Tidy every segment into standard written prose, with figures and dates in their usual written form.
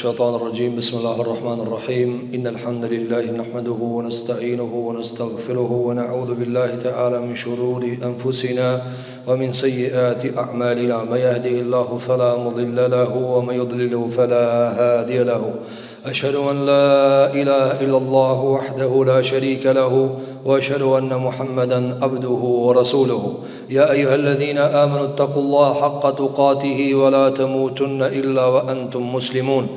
الشيطان الرجيم بسم الله الرحمن الرحيم إن الحمد لله نحمده ونستعينه ونستغفره ونعوذ بالله تعالى من شرور أنفسنا ومن سيئات أعمالنا من يهده الله فلا مضل له ومن يضلل فلا هادي له أشهد أن لا إله إلا الله وحده لا شريك له وأشهد أن محمدا عبده ورسوله يا أيها الذين آمنوا اتقوا الله حق تقاته ولا تموتن إلا وأنتم مسلمون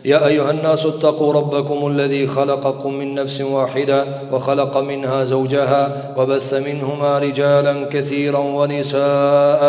يا أيها الناس اتقوا ربكم الذي خلقكم من نفس واحدة وخلق منها زوجها وبث منهما رجالا كثيرا ونساء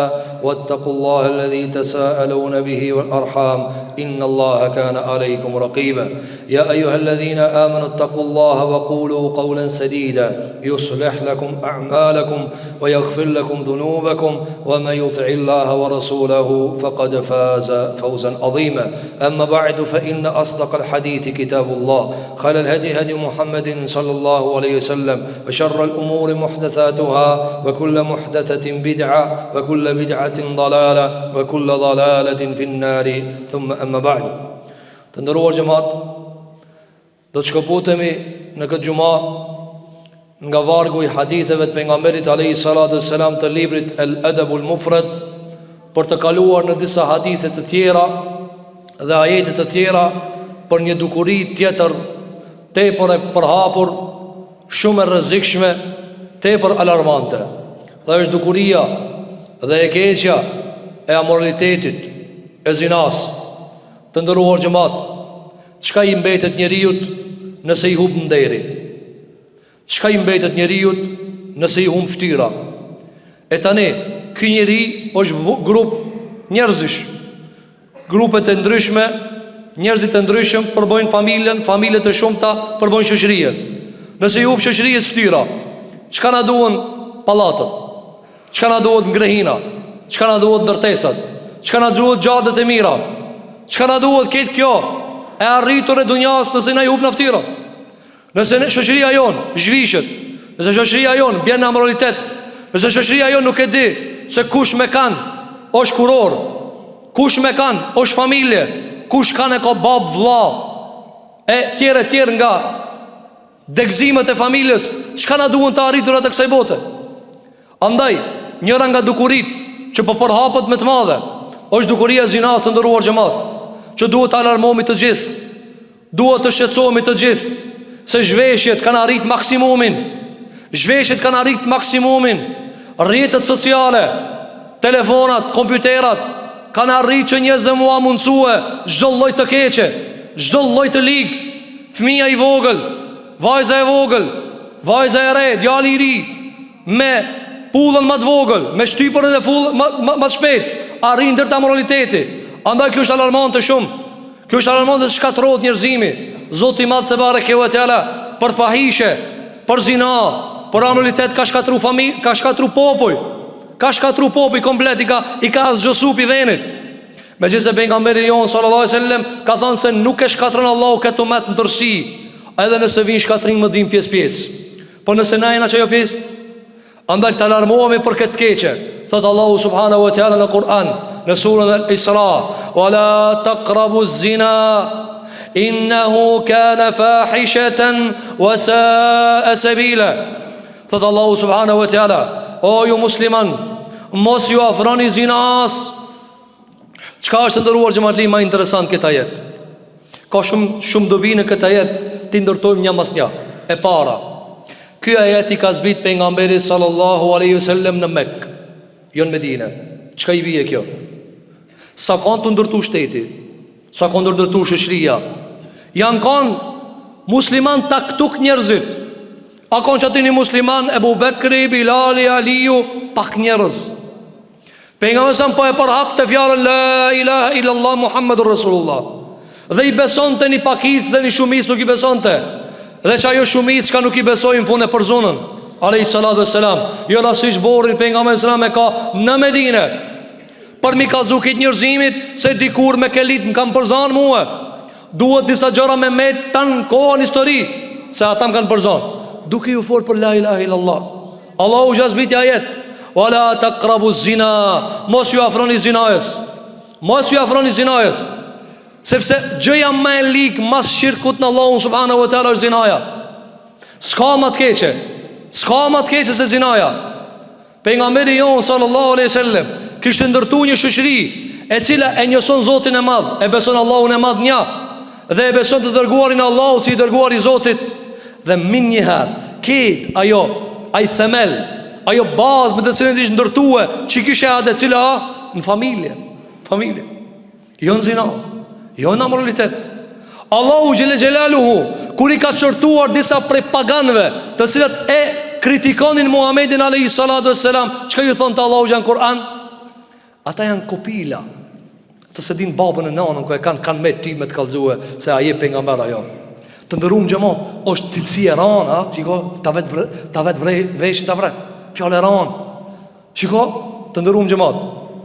واتقوا الله الذي تساءلون به والأرحام إن الله كان عليكم رقيبا يا أيها الذين آمنوا اتقوا الله وقولوا قولا سديدا يصلح لكم أعمالكم ويغفر لكم ذنوبكم ومن يطع الله ورسوله فقد فاز فوزا عظيما أما بعد فإن أصدق الحديث كتاب الله خير الهدي هدي محمد صلى الله عليه وسلم وشر الأمور محدثاتها وكل محدثة بدعة وكل بدعة ضلالة وكل ضلالة في النار ثم أما بعد تندروا جماعة do të shkëputemi në këtë gjuma nga vargu I haditheve të pejgamberit alayhi salatu wassalam të librit El Adabul Mufrad për të kaluar në disa hadithe të tjera dhe ajete të tjera për një dukuri tjetër tepër e përhapur, shumë e rrezikshme, tepër alarmante. Dhe është dukuria dhe e keqja e amoralitetit, e zinas. Të nderuar xhamat, çka I mbetet njeriut nëse I humb nderi? Çka I mbetet njeriut nëse I humb fytyra? E tani, ky njeri është grup njerëzish, grupet e ndryshme, njerëzit e ndryshëm përbojnë familjen, familjet e shumta përbojnë shoqërinë. Nëse I humb shoqërisë fytyra, çka na duhen pallatët? Çka na duhet ngrehina? Çka na duhet ndërtesat? Çka na duhet gjatet e mira? Çka na duhet këtë kjo e arritur e dunjas nëse na I humb fytyra? Nëse shoqëria jon zhvishet, nëse shoqëria jon bjen në amoralitet, nëse shoqëria jon nuk e di se kush me kanë është kuror, kush me kanë është familje, kush kanë e ka bab, vlla e tjerë nga degzimet e familjes, çka na duhen të arritur atë kësaj bote? Andaj, njëra nga dukurit që po përhapet më të madhe është dukuria e zinas, të nderuar xhamat, që duhet të alarmohemi të gjithë, duhet të shqetësohemi të gjithë, se zhveshjet kanë arrit maksimumin. Zhveshjet kanë arrit maksimumin. Rrjetet sociale, telefonat, kompjuterat kanë arrit që njerëzve mua mundsue çdo lloj të keqe, çdo lloj të lig. Fëmia I vogël, vajza e vogël, vajza e re, djali I ri, me pullën më të vogël, me shtypërën e full më të shpejt, arrin deri te moraliteti. Andaj kjo është alarmante shumë. Kjo është alarmante se shkatërrohet njerëzimi. Zoti I Madh te bareke ve teala për fahishe, për zina, për amoralitet ka shkatërru familje, ka shkatërru popull, ka shkatërru popull komplet, I ka zgjosu pi venit. Megjithëse pejgamberi jon sallallahu alaihi wasallam ka thënë se nuk e shkatron Allahu këtë umet në tërësi, edhe nëse vin shkatrim më vin pjesë. Po nëse na jena çajo pjesë, andaj të alarmohemi për këtë keqe. Thot Allahu subhanahu wa taala në Kur'an, në surën Al-Isra, wala taqrabu zina innahu kana fahishatan wa sa'a sabila. Thot Allahu subhanahu wa taala, o ju musliman, mos ju afroni zinas. Çka është ndëruar xhamatli më interesant këtë ajet? Ka shumë dobi në këtë ajet, ti ndërtojmë një mas një. E para, ky ajet I ka zbrit pejgamberi sallallahu alaihi wasallam në Mekë, jo në Medinë. Çka I bie kjo? Sa kanë të ndërtu shteti, sa kanë të ndërtu shoqëria, janë kanë musliman taktuk njerëzit. A kanë që ati një musliman, Ebu Bekri, Bilali, Aliju, pak njerëz. Pejgamberi sa po e përhap të fjalën la ilaha illallah Muhammedur Rasulullah, dhe I besonte një pakic dhe një shumic nuk I besonte, dhe që ajo shumic që nuk I besojnë fund e përzunën alayhi salatu wassalam. Jo rasish vorrin pejgamberi sa me ka në Medinë për mi kallzu këtë njerëzimit se dikur me kelit më kanë përzan mua. Duhet disa gjëra me tanë kohën histori se ata më kanë përzan. Duke ju folë për la ilaha illallah, Allahu jazbiti ajet, wala taqrabu zina, mos ju afroni zinajës, mos ju afroni zinajës. Sepse gjëja më e ligë mas shirkut në Allahun subhanahu wa taala është zinaja. S'ka më të keqe. S'ka më të keqe se zinaja. Pejgamberi jon sallallahu alaihi wasallam kishte ndërtuar një shoqëri e cila e njëson Zotin e Madh, e beson Allahun e Madh një, dhe e beson të dërguarin e Allahut si i dërguari i Zotit. Dhe min njëherë këtë ai themel, ajo bazë me të cilën ishte ndërtuar, që kishe atë cila në familje. Jo në zina, jo në amoralitet. Allahu xhelle xhelaluhu kur i ka çortuar disa prej paganëve, të cilat e kritikonin Muhamedit alayhi salatu wassalam, çka ju thon te Allahu xhan Kur'an? Ata janë kopila. Ata se din babën e nanën ku e kanë me ti me të kallëzue se ai e pejgamber ajo. Të ndërum xhamat, është cilësi e rana, shiko, ta vet veshin ta vret. Fjalë e ran. Shiko, të ndërum xhamat,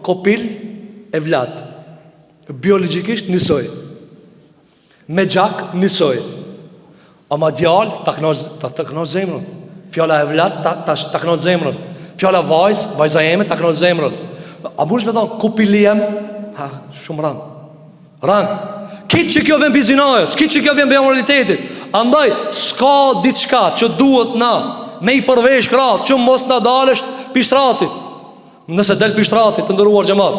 kopil e vlat. Biologjikisht nisoj. Me gjak nisoj. Ama djalë ta kënosh zemrën. Fjala e vlat ta kënosh zemrën. Fjala vajza ime ta kënosh zemrën. A mund të thon kopiliem? Ha, shumë ran. Kitë që kjo vjen për zinajës, kitë që kjo vjen për amoralitetit. Andaj, s'ka diçka që duhet na me i përvesh kratë, që mos na dalësh pishtratit. Nëse del pishtratit, të ndëruar xhamat,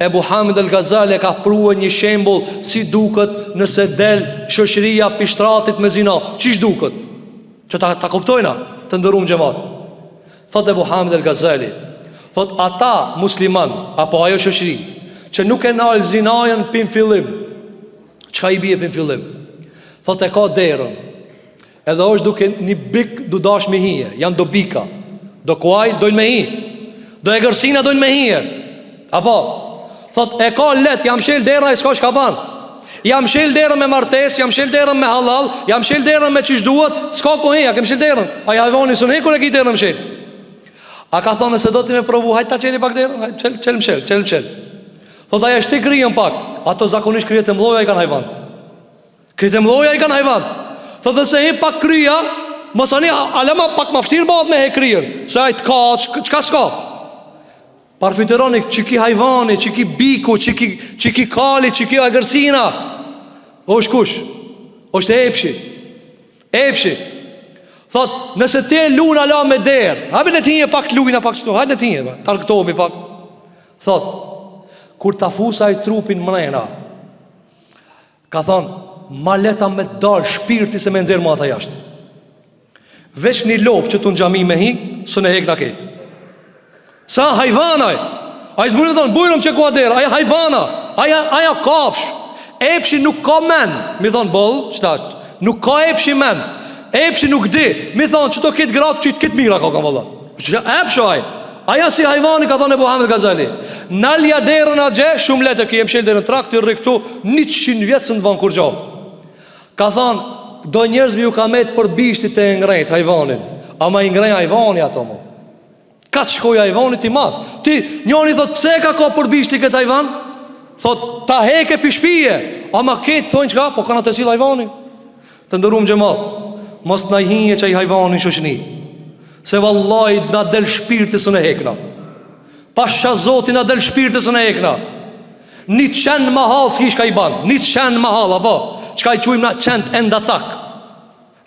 Ebu Hamid el-Ghazali ka prua një shembull si duket nëse del shoqëria pishtratit me zina. Qish duket? Që ta kuptojna, të ndëruar xhamat. Thot Ebu Hamid el-Ghazali, thot ata musliman apo ajo shoqëri që nuk e nal zinajën pin fillim, çka i bie pin fillim? Thot e ka derën, edhe është duke një bik du dash me hije. Janë do bika, do kuaj dojnë me hi, do e gërsina dojnë me hije. Apo thot e ka let, jam shel dera e s'ka shkaban. Jam shel derën me martes, jam shel derën me halal, jam shel derën me qish duhet, s'ka ku hija, kem shel derën. A ja voni së në kur e ki derën më shel. A ka thonë se do t'i me provu, hajt ta qeli pak derën, qel më shel. Thot aja shti kryën pak. Ato zakonisht kryet e mloja i kanë hajvan. Kryet e mloja i kanë hajvan. Thot dhe se hi pak kryja, mësani alema pak ma fështirë bëhat me he kryën. Se ajt ka, qka s'ka? Parfiteroni që ki hajvani, që ki biku, që ki kali, që ki agërsina. O shkush, o shte epshi. Thot, nëse te luna la me derë, hajbe le tinje pak lujna pak qëto, hajbe le tinje, tarktomi pak. Thot, kur ta fusa i trupin mrena, ka thonë, ma leta me dalë shpirti se me nxerë mata jashtë. Veç një lopë që të në gjami me hik, së në hek në ketë. Sa hajvanaj, a i zburin dhe thonë, bujrëm që kuadera, aja hajvana, aja kafsh. Epshi nuk ka men, mi thonë bollë, qëta, nuk ka epshi men. Epshi nuk di, mi thonë që to kitë gratë, që kitë mira ka valla. Epsho aj. Aja si hajvani, ka thonë Ebu Hamid Ghazali, nalja derën a gje, shumë letë ki jem shel derën trak, të riktu 100 vjetë së në banë kur gjo. Ka thonë, do njerëzve ju ka metë për bishtit e ngrejt hajvanin, ama i ngrejt hajvani ato mo. Ka të shkoj hajvani ti mas. Ti, njoni thot, pse ka për bishtit këtë hajvan? Thot, ta heke pishpije, ama ketë thonë qka, po kanë të cilë hajvani. Të ndërum gjema, mos të najhinje që i hajvani shoshni. Se vallahi na del shpirti së në hekna. Pasha Zotin na del shpirti së në hekna. Një qenë mahal s'ki shka i ban. Një qenë mahal, apo qka i qujmë na qenë enda cak.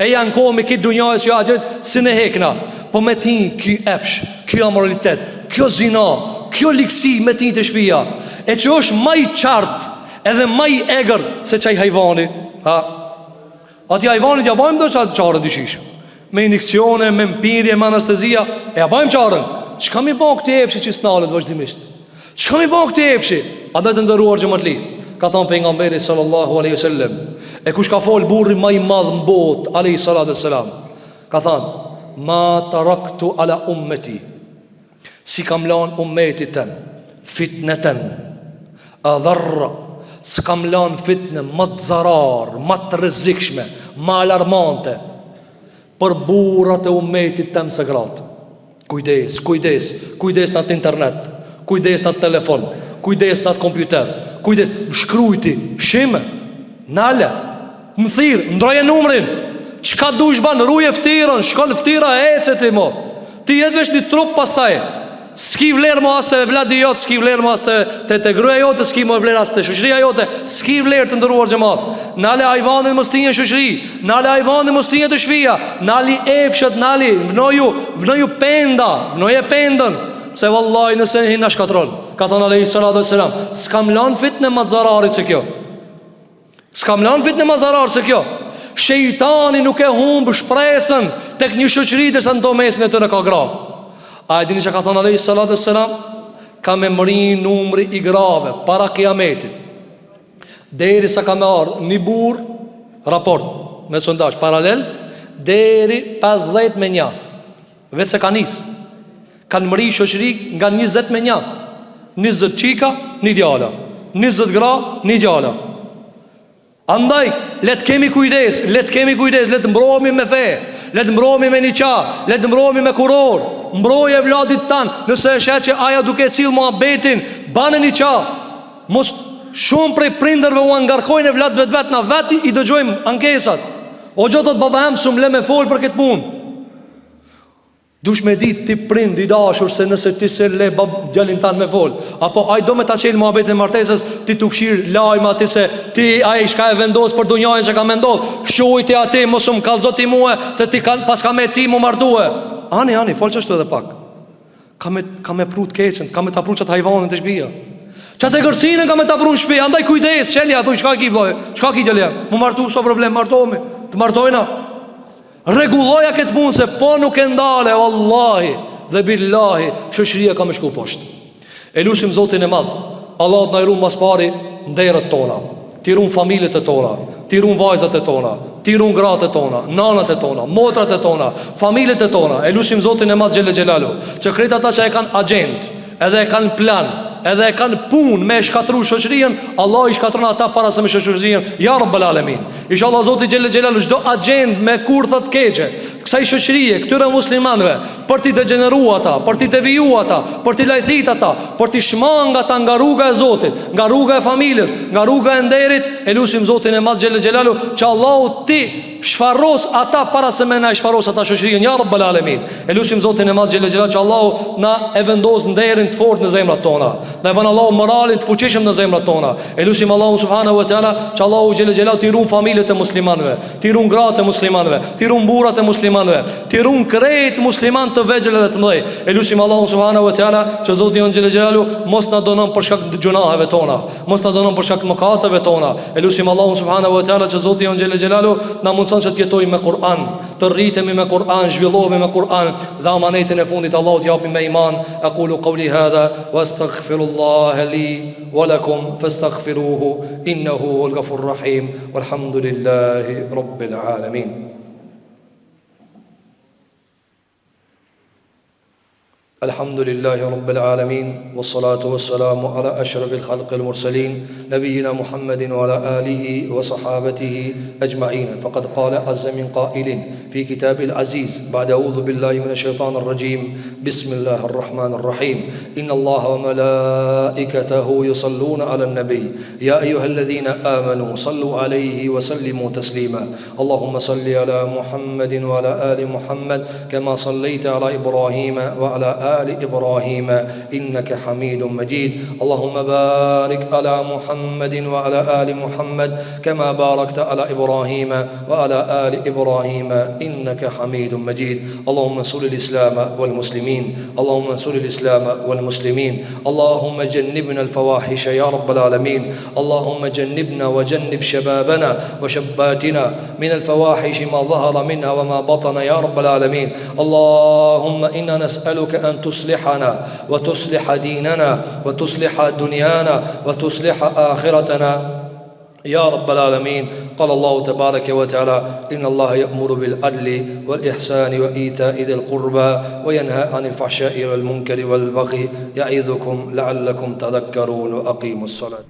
E janë komi kitë dunjajës që ja gjithë së në hekna. Po me ti kjo epsh, kjo amoralitet, kjo zina, kjo liksi me ti të shpia, e që është maj qartë edhe maj egrë se qaj hajvani. Ati hajvani t'ja bajmë do qarën dyshish, me injekcione, me mpirje, me anestezia, e ja bajmë qarën. Qka mi ba këti epshi që s'nalet vazhdimisht? Qka mi ba këti epshi? A dhe të ndëruar gjëmatli. Ka thonë pejgamberi sallallahu aleyhi sallam, e kush ka folë burri ma i madhë në botë aleyhi sallallahu sallam, ka thonë, ma të raktu ala ummeti, si kam lanë ummeti ten, fitneten, a dharra, s'kam lanë fitne më të zarar, më të rrezikshme, më alarmante, për burrat e ummetit tem së gratë. Kujdes, kujdes, kujdes në atë internet, kujdes në atë telefon, kujdes në atë kompjuter, kujdes, më shkrujti, shime, nale, më thirë, ndroje numrin, qka du shban, ruje ftirën, shkon ftira e ecet i mo, ti jetë vesh një trup pastaj, S'ki vlerë më as të vladi jote, s'ki vlerë më as të gruaja jote, s'ki më vlerë as të shoqëria jote, s'ki vlerë të ndëruar xhamat. Nale ajvanin mos tinje shoqëri, nale ajvanin mos tinje të shtëpia, nali epshat, nali vnoju penda, vnoje pendën, se vallahi nëse hin na shkatron. Ka thënë alayhi salatu wassalam, s'kam lan fitnë më zararit se kjo. S'kam lan fitnë më zarar se kjo. Shejtani nuk e humb shpresën tek një shoqëri derisa ndo mesin e tyre ka gra. A e dini që ka thënë alayhi salatu wassalam, ka me mëri numri i grave para kiametit, deri sa ka me ardhë një bur, raport me sondazh paralel, deri 50 me 1. Vetë se ka nisë, kanë mëri shoqëri nga 20 me 1. 20 qika, një djala, 20 gra, një djala. Andaj, letë kemi kujdes, letë mbrohemi me fe, letë mbrohemi me një qa, letë mbrohemi me kuror, mbroje vladit tanë. Nëse e shetë që aja duke silë muhabetin, banë një qa. Mos shumë prej prinderve u angarkojnë e vlad vetë na veti i dëgjojmë ankesat. O gjotët baba em shumë le me folë për këtë punë. Dush me dit ti prind i dashur se nëse ti se le djalin tanë me fol, apo aj do me ta qelë muhabetin martesës, ti tu këshirë lajma ti se ti aj shka e vendos për dunjajnë që ka me ndodh. Shujti ati mosum kalzot ti muhe, se ti pas ka me ti mu martue. Ani, fol qështu edhe pak. Ka me prut keqen, ka me ta prut qëtë hajvanën të shbija, qëtë e gërsinën ka me ta prut shpi. Andaj kujdes, qelja, thuj, qka ki vloj, qka ki gjelja, mu martu, so problem, martohemi, të martojna. Regulloja këtë punë, se po nuk e ndale, wallahi dhe billahi, shoqëria ka me shku poshtë. E lusim Zotin e madh, Allah të na irun mas pari nderët tona, tirun familjet e tona, tirun vajzat e tona, tirun gratë e tona, nanat e tona, motrat e tona, familjet e tona. E lusim Zotin e madh xhelle xhelalu, që krejt ata që e kanë agent, edhe e kanë plan, edhe e kanë punë me shkatru shoqërinë, Allah i shkatron ata para se me shoqërinë. Ya Rabbal Alamin. Inshallah Zoti xhelle xhelalu çdo agent me kurtha të keqe kësaj shoqërie, këtyre muslimanëve, për t'i degeneruar ata, për t'i devijuar ata, për t'i lajthit ata, për t'i shmang ata nga rruga e Zotit, nga rruga e familjes, nga rruga e nderit, e lutim Zotin e madh xhelle xhelalu që Allahu ti shfarros ata para se me na shfarros ata shoqërinë. Ya Rabbal Alamin. E lutim Zotin e madh xhelle xhelalu që Allahu na e vendos nderin të fortë në zemrat tona, na e bën Allahu moralin të fuqishëm në zemrat tona. E lutim Allahu subhanahu wa taala që Allahu xhelle xhelalu t'i ruan familjet e muslimanëve, t'i ruan gratë e muslimanëve, t'i ruan burrat e muslimanëve, t'i ruan krejt musliman të vegjël dhe të mëdhej. E lutim Allahu subhanahu wa taala që Zoti jon xhelle xhelalu mos na donon për shkak të gjunaheve tona, mos na donon për shkak të mëkateve tona. E lutim Allahu subhanahu wa taala që Zoti jon xhelle xhelalu na mundson që të jetojmë me Kur'an, të rritemi me Kur'an, zhvillohemi me Kur'an, dhe amanetin e fundit Allahu t'japi me iman. Aqulu qawli hadha wastaghfirullaha li wa lakum fastaghfiruhu innahu huwal ghafurur rahim walhamdulillahi rabbil alamin. الحمد لله رب العالمين والصلاة والسلام على أشرف الخلق المرسلين نبينا محمد وعلى آله وصحابته أجمعين. فقد قال عز من قائل في كتاب العزيز بعد أعوذ بالله من الشيطان الرجيم بسم الله الرحمن الرحيم إن الله وملائكته يصلون على النبي يا أيها الذين آمنوا صلوا عليه وسلموا تسليما اللهم صل على محمد وعلى آل محمد كما صليت على إبراهيم وعلى آل إبراهيم إنك حميد مجيد اللهم بارك على محمد وعلى آل محمد كما باركت على إبراهيم وعلى آل إبراهيم إنك حميد مجيد اللهم انصر الإسلام والمسلمين اللهم انصر الإسلام والمسلمين اللهم جنبنا الفواحش يا رب العالمين اللهم جنبنا وجنب شبابنا وشباتنا من الفواحش ما ظهر منها وما بطن يا رب العالمين اللهم إنا نسألك أن تصلحنا وتصلح ديننا وتصلح دنيانا وتصلح آخرتنا يا رب العالمين. قال الله تبارك وتعالى إن الله يأمر بالعدل والإحسان وإيتاء ذي القربى وينهى عن الفحشاء والمنكر والبغي يعظكم لعلكم تذكرون وأقيموا الصلاة.